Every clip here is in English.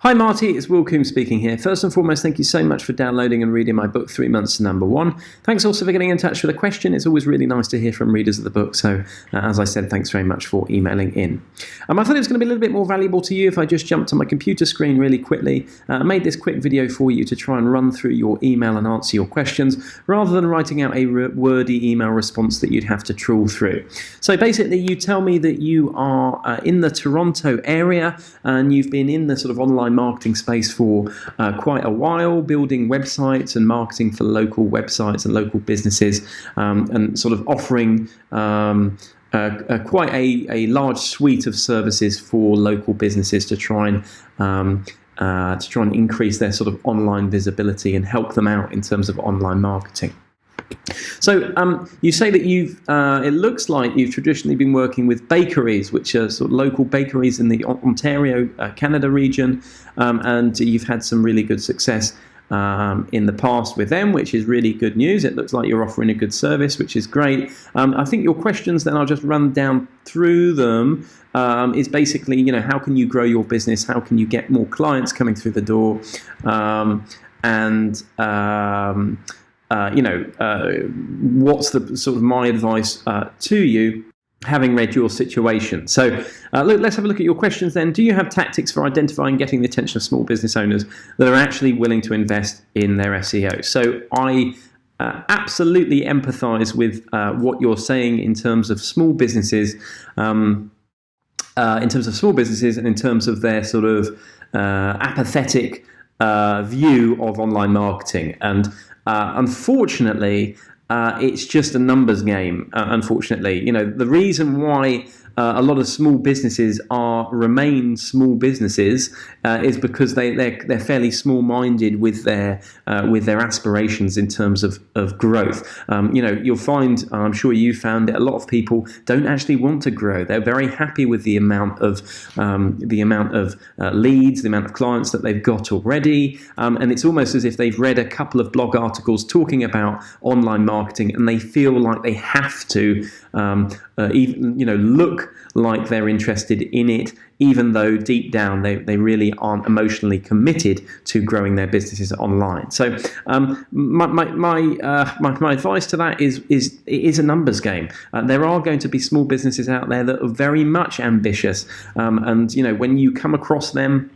Hi Marty, it's Will Coombs speaking here. First and foremost, thank you so much for downloading and reading my book, 3 Months to Number One. Thanks also for getting in touch with a question. It's always really nice to hear from readers of the book. So as I said, thanks very much for emailing in. I thought it was going to be a little bit more valuable to you if I just jumped on my computer screen really quickly. I made this quick video for you to try and run through your email and answer your questions, rather than writing out a wordy email response that you'd have to trawl through. So basically, you tell me that you are in the Toronto area and you've been in the sort of online marketing space for quite a while, building websites and marketing for local websites and local businesses, and sort of offering quite a large suite of services for local businesses to try and increase their sort of online visibility and help them out in terms of online marketing. So you say that it looks like you've traditionally been working with bakeries, which are sort of local bakeries in the Ontario, Canada region, and you've had some really good success in the past with them, which is really good news. It looks like you're offering a good service, which is great. I think your questions, then I'll just run down through them, is basically, how can you grow your business? How can you get more clients coming through the door? What's the sort of my advice to you, having read your situation? So let's have a look at your questions then. Do you have tactics for identifying and getting the attention of small business owners that are actually willing to invest in their SEO? So I absolutely empathize with what you're saying in terms of small businesses, and in terms of their sort of apathetic view of online marketing. And unfortunately, it's just a numbers game. Unfortunately, the reason why a lot of small businesses remain small businesses is because they're fairly small-minded with their aspirations in terms of growth. You'll find, I'm sure you found it, a lot of people don't actually want to grow. They're very happy with the amount of leads, the amount of clients that they've got already, and it's almost as if they've read a couple of blog articles talking about online marketing, and they feel like they have to look like they're interested in it, even though deep down they really aren't emotionally committed to growing their businesses online. So my advice to that is it is a numbers game. There are going to be small businesses out there that are very much ambitious, and when you come across them,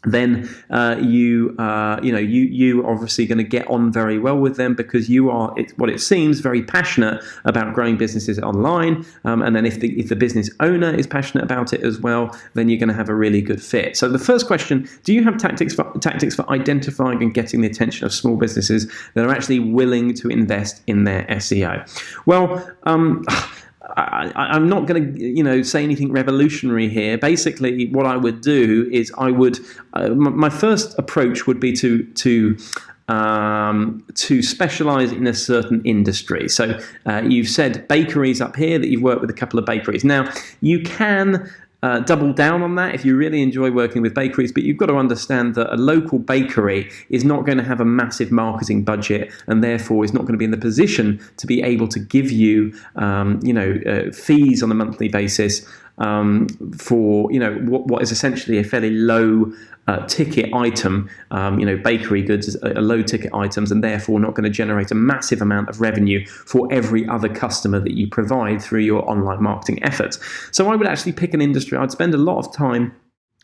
then you obviously going to get on very well with them, because you are, what it seems, very passionate about growing businesses online. And then if the business owner is passionate about it as well, then you're going to have a really good fit. So the first question: do you have tactics for identifying and getting the attention of small businesses that are actually willing to invest in their SEO? Well, I'm not going to, say anything revolutionary here. Basically, what I would do is my first approach would be to specialize in a certain industry. So you've said bakeries up here, that you've worked with a couple of bakeries. Now, you can double down on that if you really enjoy working with bakeries, but you've got to understand that a local bakery is not going to have a massive marketing budget, and therefore is not going to be in the position to be able to give you fees on a monthly basis for what is essentially a fairly low ticket item. Bakery goods are low ticket items, and therefore not going to generate a massive amount of revenue for every other customer that you provide through your online marketing efforts. So I would actually pick an industry. I'd spend a lot of time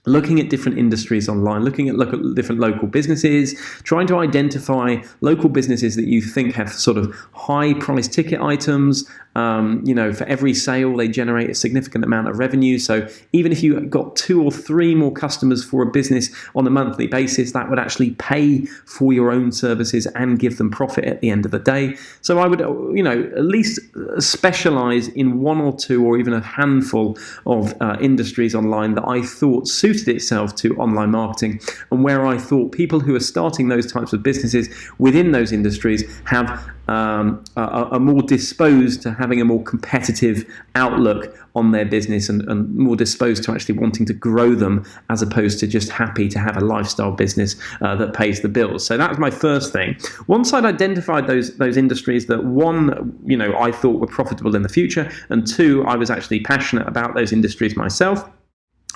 looking at different industries online, looking at different local businesses, trying to identify local businesses that you think have sort of high price ticket items. For every sale, they generate a significant amount of revenue. So even if you got 2 or 3 more customers for a business on a monthly basis, that would actually pay for your own services and give them profit at the end of the day. So I would, at least specialize in 1 or 2 or even a handful of industries online that I thought suited itself to online marketing, and where I thought people who are starting those types of businesses within those industries are more disposed to having a more competitive outlook on their business, and more disposed to actually wanting to grow them, as opposed to just happy to have a lifestyle business that pays the bills. So that was my first thing. Once I'd identified those industries that, 1, I thought were profitable in the future, and 2, I was actually passionate about those industries myself,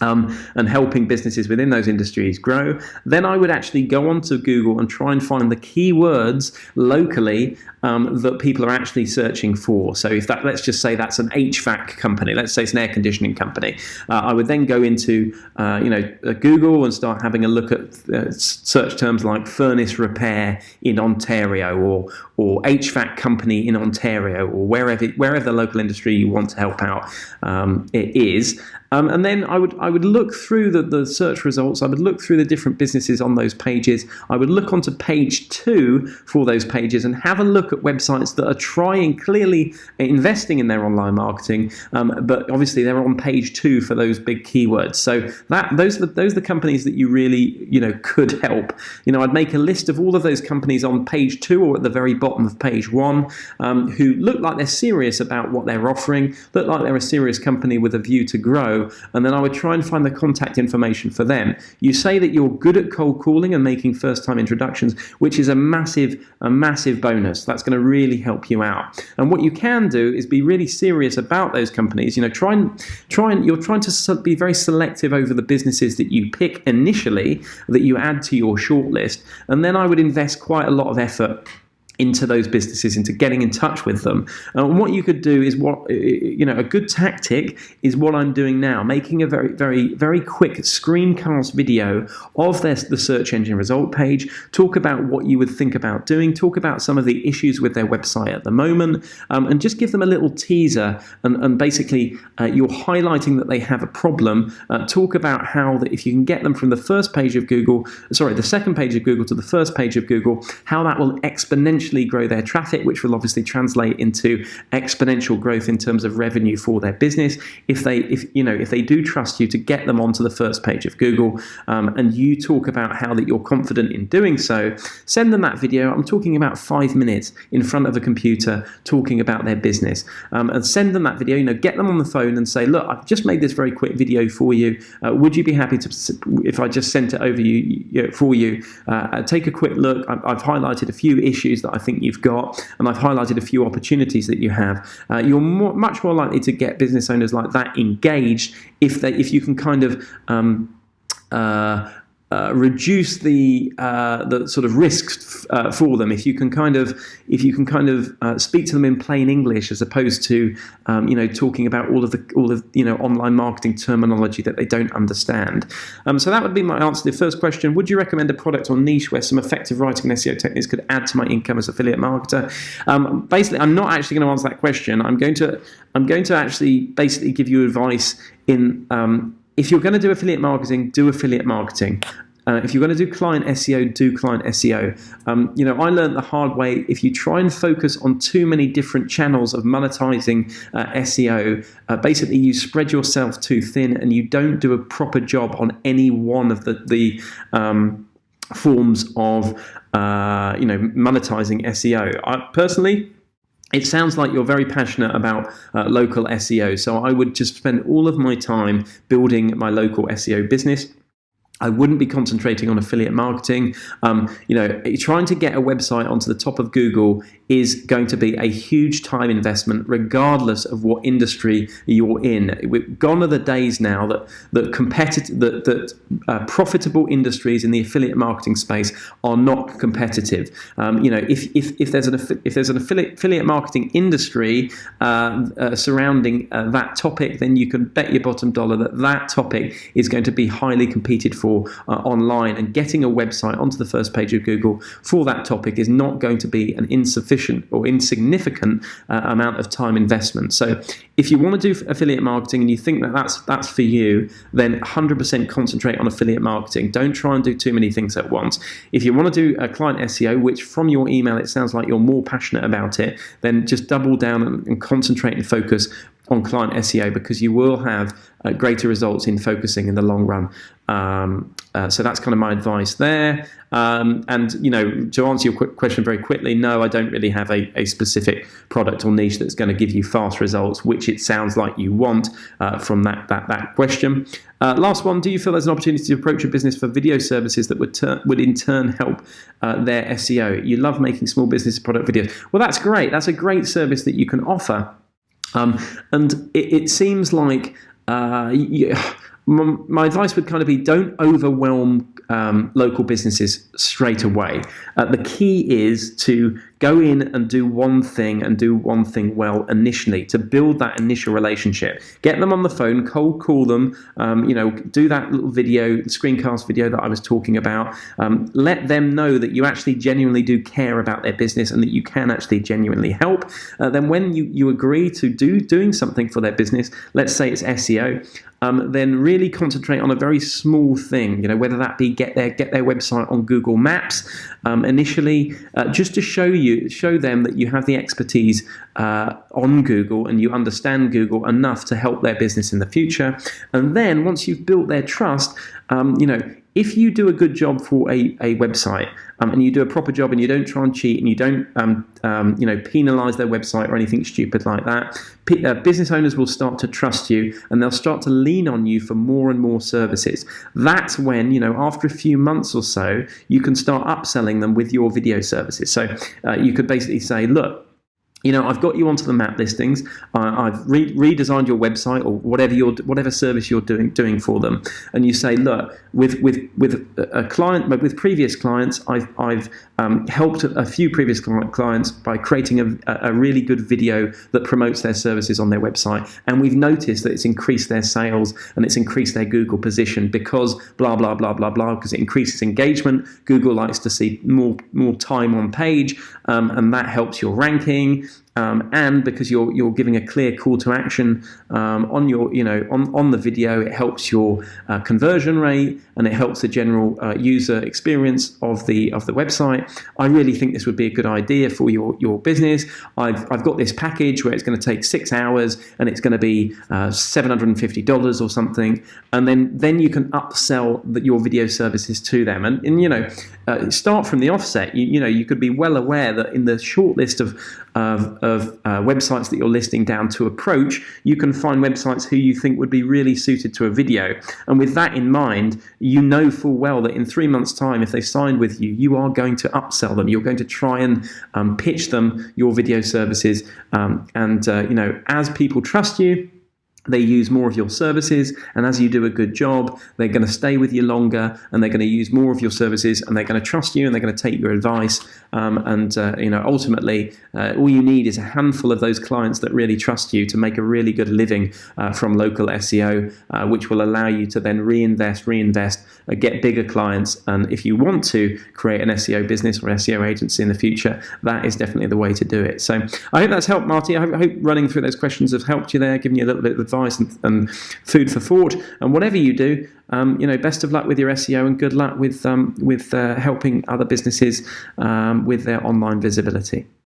and helping businesses within those industries grow, then I would actually go onto Google and try and find the keywords locally that people are actually searching for. So if that, let's just say that's an HVAC company, let's say it's an air conditioning company, I would then go into Google and start having a look at search terms like furnace repair in Ontario, or HVAC company in Ontario, or wherever the local industry you want to help out it is. And then I would look through the search results. I would look through the different businesses on those pages. I would look onto page 2 for those pages and have a look at websites that are clearly investing in their online marketing, but obviously they're on page 2 for those big keywords. So those are the companies that you really could help. I'd make a list of all of those companies on page 2 or at the very bottom of page 1 who look like they're serious about what they're offering, look like they're a serious company with a view to grow. And then I would try and find the contact information for them. You say that you're good at cold calling and making first-time introductions, which is a massive bonus. That's going to really help you out. And what you can do is be really serious about those companies. You're trying to be very selective over the businesses that you pick initially, that you add to your shortlist. And then I would invest quite a lot of effort into those businesses, into getting in touch with them. And what you could do is a good tactic is what I'm doing now, making a very, very, very quick screencast video of the search engine result page, talk about what you would think about doing, talk about some of the issues with their website at the moment, and just give them a little teaser. And basically, you're highlighting that they have a problem. Talk about how that if you can get them from the second page of Google to the first page of Google, how that will exponentially grow their traffic, which will obviously translate into exponential growth in terms of revenue for their business. If they do trust you to get them onto the first page of Google, and you talk about how that you're confident in doing so, send them that video. I'm talking about 5 minutes in front of a computer talking about their business, and send them that video. Get them on the phone and say, look, I've just made this very quick video for you. Would you be happy to, if I just sent it over for you, take a quick look. I've highlighted a few issues that I think you've got, and I've highlighted a few opportunities that you have. You're much more likely to get business owners like that engaged if you can kind of reduce the sort of risks for them. If you can kind of speak to them in plain English, as opposed to talking about all of online marketing terminology that they don't understand. So that would be my answer to the first question. Would you recommend a product or niche where some effective writing and SEO techniques could add to my income as affiliate marketer? Basically, I'm not actually going to answer that question. I'm going to actually basically give you advice in. If you're going to do affiliate marketing, do affiliate marketing. If you're going to do client SEO, do client SEO. I learned the hard way. If you try and focus on too many different channels of monetizing SEO, basically you spread yourself too thin and you don't do a proper job on any one of the forms of monetizing SEO. Personally, it sounds like you're very passionate about local SEO, so I would just spend all of my time building my local SEO business. I wouldn't be concentrating on affiliate marketing. Trying to get a website onto the top of Google is going to be a huge time investment, regardless of what industry you're in. Gone are the days now that profitable industries in the affiliate marketing space are not competitive. If there's an affiliate marketing industry surrounding that topic, then you can bet your bottom dollar that topic is going to be highly competed for online, and getting a website onto the first page of Google for that topic is not going to be an insufficient or insignificant amount of time investment. So if you want to do affiliate marketing and you think that's for you, then 100% concentrate on affiliate marketing. Don't try and do too many things at once. If you want to do a client SEO, which from your email it sounds like you're more passionate about it, then just double down and concentrate and focus on client SEO, because you will have greater results in focusing in the long run. So that's kind of my advice there. And to answer your question very quickly, no, I don't really have a specific product or niche that's going to give you fast results, which it sounds like you want from that question. Last one: do you feel there's an opportunity to approach a business for video services that would in turn help their SEO? You love making small business product videos. Well, that's great. That's a great service that you can offer. And it seems like my advice would kind of be, don't overwhelm local businesses straight away. The key is to go in and do one thing and do one thing well initially, to build that initial relationship. Get them on the phone, cold call them, do that little video, screencast video that I was talking about. Let them know that you actually genuinely do care about their business and that you can actually genuinely help. Then when you agree to doing something for their business, let's say it's SEO, then really concentrate on a very small thing, whether that be get their website on Google Maps initially, just to show them that you have the expertise on Google and you understand Google enough to help their business in the future. And then once you've built their trust, if you do a good job for a website and you do a proper job and you don't try and cheat and you don't penalize their website or anything stupid like that, business owners will start to trust you and they'll start to lean on you for more and more services. That's when, after a few months or so, you can start upselling them with your video services. So you could basically say, look, I've got you onto the map listings. I've redesigned your website or whatever service you're doing for them. And you say, look, with a client, with previous clients, I've helped a few previous clients by creating a really good video that promotes their services on their website, and we've noticed that it's increased their sales and it's increased their Google position because blah blah blah blah blah, because it increases engagement. Google likes to see more time on page, and that helps your ranking. And because you're giving a clear call to action on your on the video, it helps your conversion rate and it helps the general user experience of the website. I really think this would be a good idea for your business. I've got this package where it's going to take 6 hours and it's going to be $750 or something, and then you can upsell your video services to them. And start from the offset. You could be well aware that in the short list of websites that you're listing down to approach, you can find websites who you think would be really suited to a video. And with that in mind, you know full well that in 3 months' time, if they signed with you, you are going to upsell them. You're going to try and pitch them your video services. As people trust you, they use more of your services, and as you do a good job, they're going to stay with you longer, and they're going to use more of your services, and they're going to trust you, and they're going to take your advice. Ultimately, all you need is a handful of those clients that really trust you to make a really good living from local SEO, which will allow you to then reinvest, get bigger clients. And if you want to create an SEO business or SEO agency in the future, that is definitely the way to do it. So I hope that's helped, Marty. I hope running through those questions have helped you there, given you a little bit of advice and food for thought. And whatever you do, best of luck with your SEO and good luck with helping other businesses with their online visibility.